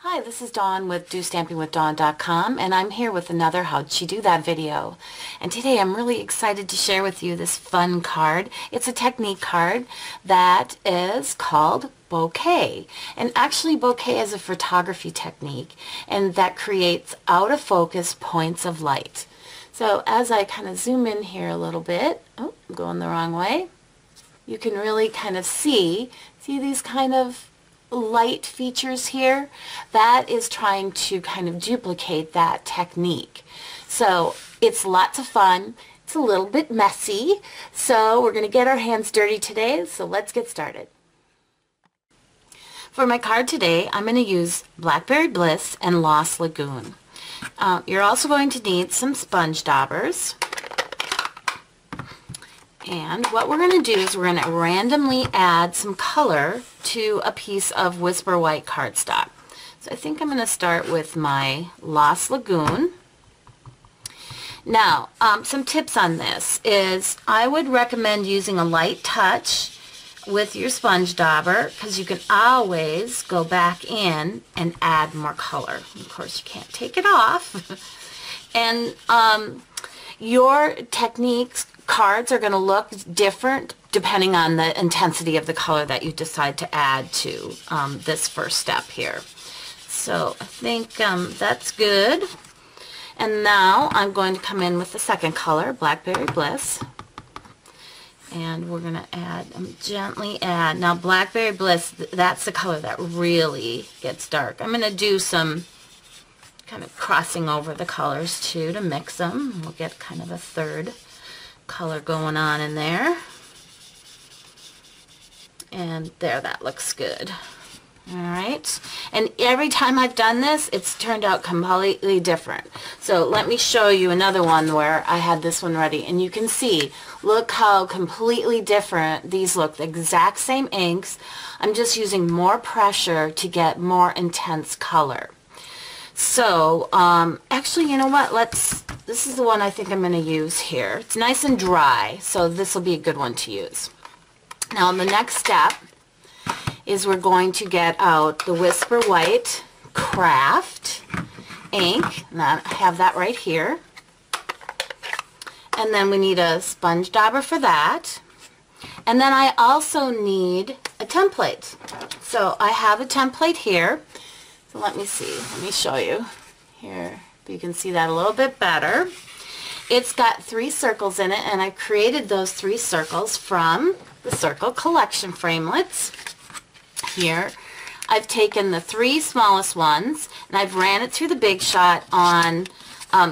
Hi, this is Dawn with DOstampingwithDawn.com, and I'm here with another How'd She Do That video. And today I'm really excited to share with you this fun card. It's a technique card that is called Bokeh. And actually Bokeh is a photography technique, and that creates out of focus points of light. So as I kind of zoom in here a little bit, oh, I'm going the wrong way, you can really kind of see these kind of light features here. That is trying to kind of duplicate that technique. So it's lots of fun. It's a little bit messy. So we're going to get our hands dirty today. So let's get started. For my card today, I'm going to use Blackberry Bliss and Lost Lagoon. You're also going to need some sponge daubers. And what we're going to do is we're going to randomly add some color to a piece of Whisper White cardstock. So I think I'm going to start with my Lost Lagoon. Now, some tips on this is I would recommend using a light touch with your sponge dauber because you can always go back in and add more color. Of course, you can't take it off. And your techniques cards are going to look different depending on the intensity of the color that you decide to add to this first step here. So I think that's good. And now I'm going to come in with the second color, Blackberry Bliss. And we're going to add, gently add. Now Blackberry Bliss, that's the color that really gets dark. I'm going to do some kind of crossing over the colors too to mix them. We'll get kind of a third color going on in there. And there, that looks good. Alright, and every time I've done this, it's turned out completely different. So let me show you another one where I had this one ready, and you can see, look how completely different these look. The exact same inks. I'm just using more pressure to get more intense color. So, actually, you know what, this is the one I think I'm going to use here. It's nice and dry, so this will be a good one to use. Now, the next step is we're going to get out the Whisper White Craft ink, and I have that right here. And then we need a sponge dauber for that. And then I also need a template. So I have a template here. So let me see, let me show you here. You can see that a little bit better. It's got 3 circles in it, and I created those 3 circles from the Circle Collection framelits. Here, I've taken the 3 smallest ones, and I've ran it through the Big Shot on,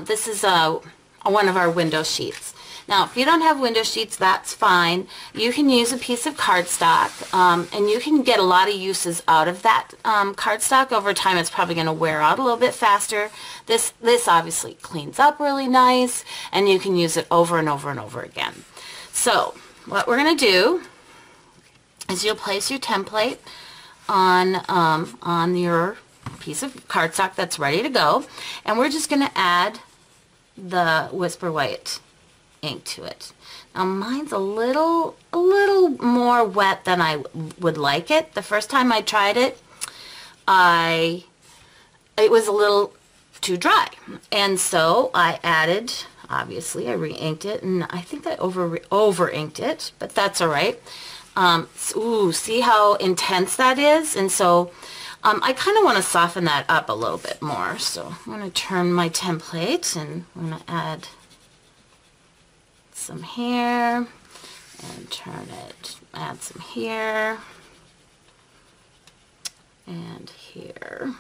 this is one of our window sheets. Now, if you don't have window sheets, that's fine. You can use a piece of cardstock, and you can get a lot of uses out of that cardstock. Over time, it's probably going to wear out a little bit faster. This obviously cleans up really nice, and you can use it over and over and over again. So, what we're going to do is you'll place your template on your piece of cardstock that's ready to go, and we're just going to add the Whisper White ink to it. Now mine's a little more wet than I would like it. The first time I tried it, it was a little too dry, and so I added, obviously I re-inked it, and I think I over-inked it, but that's alright. Ooh, see how intense that is? And so I kind of want to soften that up a little bit more. So I'm going to turn my template, and I'm going to add some here, and turn it, add some here, and here.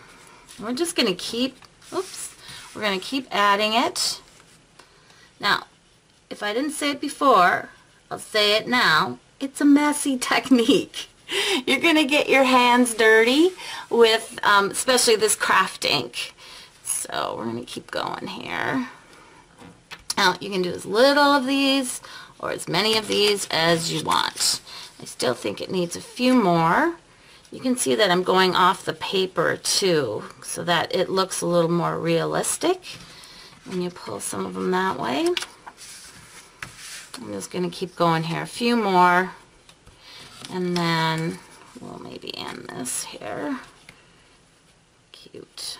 And we're just going to keep, we're going to keep adding it. Now, if I didn't say it before, I'll say it now. It's a messy technique. You're going to get your hands dirty with especially this craft ink. So we're going to keep going here. Now you can do as little of these or as many of these as you want. I still think it needs a few more. You can see that I'm going off the paper too, so that it looks a little more realistic when you pull some of them that way. I'm just going to keep going here. A few more, and then we'll maybe end this here. Cute.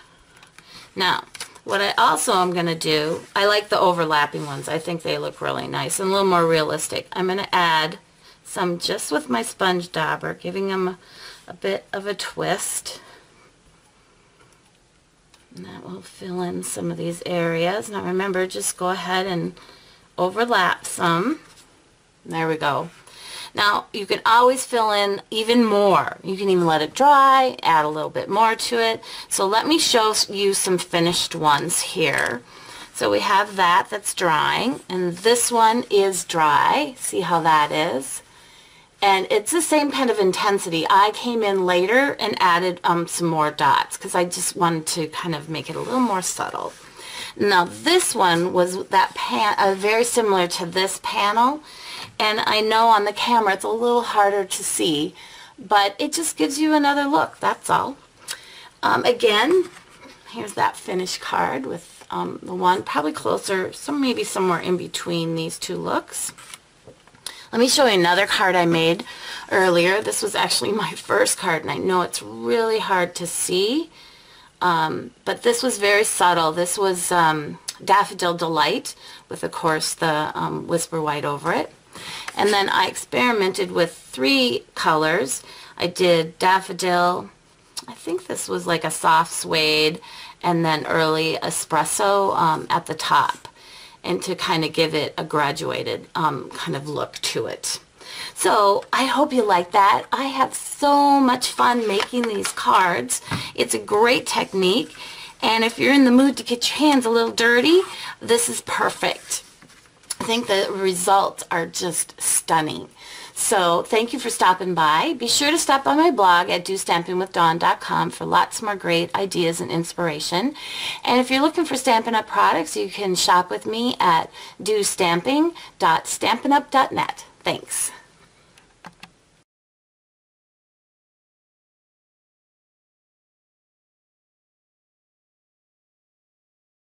Now, what I also am going to do, I like the overlapping ones. I think they look really nice and a little more realistic. I'm going to add some just with my sponge dauber, giving them a bit of a twist. And that will fill in some of these areas. Now remember, just go ahead and overlap some. There we go. Now you can always fill in even more. You can even let it dry, add a little bit more to it. So let me show you some finished ones here. So we have that's drying, and this one is dry. See how that is? And it's the same kind of intensity. I came in later and added some more dots because I just wanted to kind of make it a little more subtle. Now this one was that very similar to this panel, and I know on the camera it's a little harder to see, but it just gives you another look, that's all. Again, here's that finished card with the one probably closer, maybe somewhere in between these two looks. Let me show you another card I made earlier. This was actually my first card, and I know it's really hard to see, but this was very subtle. This was Daffodil Delight with, of course, the Whisper White over it. And then I experimented with 3 colors. I did Daffodil, I think this was like a soft suede, and then early espresso at the top, and to kind of give it a graduated kind of look to it. So I hope you like that. I have so much fun making these cards. It's a great technique, and if you're in the mood to get your hands a little dirty, this is perfect. I think the results are just stunning. So thank you for stopping by. Be sure to stop by my blog at DOstampingWithDawn.com for lots more great ideas and inspiration. And if you're looking for Stampin' Up! Products, you can shop with me at DOstamping.stampinup.net. Thanks.